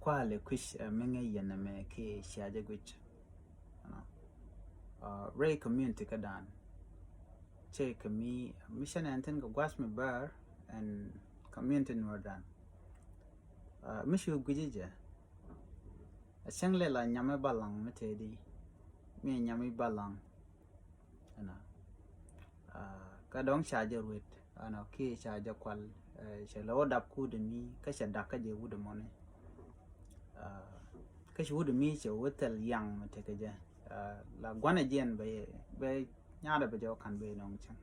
quale quish menge yana me ke shaje gwich ray community kadan che kami mission anten go gwas me bar and community nordan mishu gujije asangle la nyame balang metedi mi nyame balang ana ka dong shaje ruit ana ke shaje kwal she lo dap ku de mi ka sha dakka je wude mone ka shi wude mi che wotel yang mate ka je la gwana jen be nyaada be jo kan be nong chang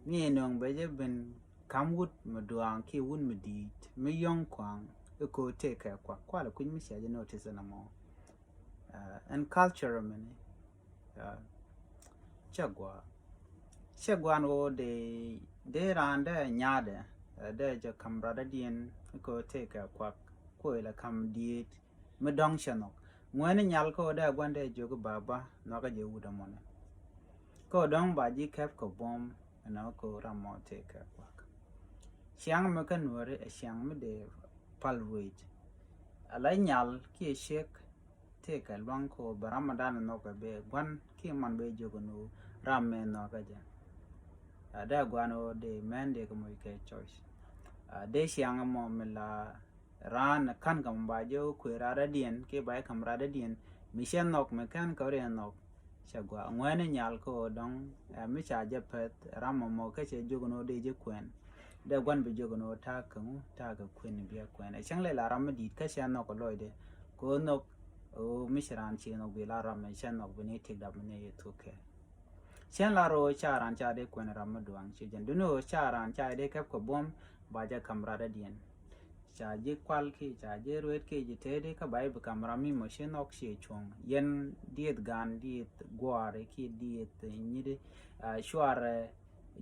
mi nong be je ben kam wut ma duang ke wun mi dit mi yong kwang ko te ka kwa la kun mi shaje notice na mo and culture mane chagwa no de randa nyaade de je kamrada dien ko te ka kwa ko la kam diet mi dong chano ngwane nyal ko da gwande jogo baba no ka je wuda mone ko dong ba ji kep ko bom na ko ramo te ka kwa siang me kan wore siang me de palwage ala nyal ki shek te ka long ko baramadan no ka be gwan ki man be jogo no ramme no ka je da gwano de mende ko mo ke choice de siang mo mela ran kan kam ba jo ku rada dien ke bai kam rada dien mission nok me kan ko re nok chagwa ngwane nyal ko dong mi cha je pet ram mo ke che jogo no de je kwen de gwan be jogo no ta kan ta ga kwen bi kwen chang le la ram di ka sha nok loide ko nok o mi shran chi no bi la ram shan nok bi ne tik da ne ye to ke chen la ro cha ran cha de kwen ram duang chi jen duno cha ran cha de kap ko bom ba ja kam rada dien cha je kwal ki cha je ruet ki je te de ka bai bu kamera mi mo she nok she chung yen diet gan diet gware ki diet ni de shwar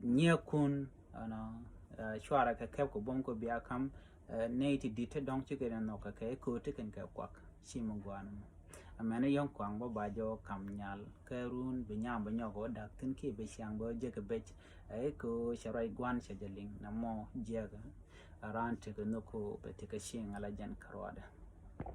nye kun ana shwar ka kep ko bom ko bia kam ne ti dit dong chi ke no ka ke ko te ken ka kwak shi mo gwan amane yong kwang ba jo kam nyal ka run bi nyam ba nyogo dak tin ki be syang bo je ka bech ko sharai gwan she jeling na mo je ga around to the Noko, but take a shing Alajan Karwada.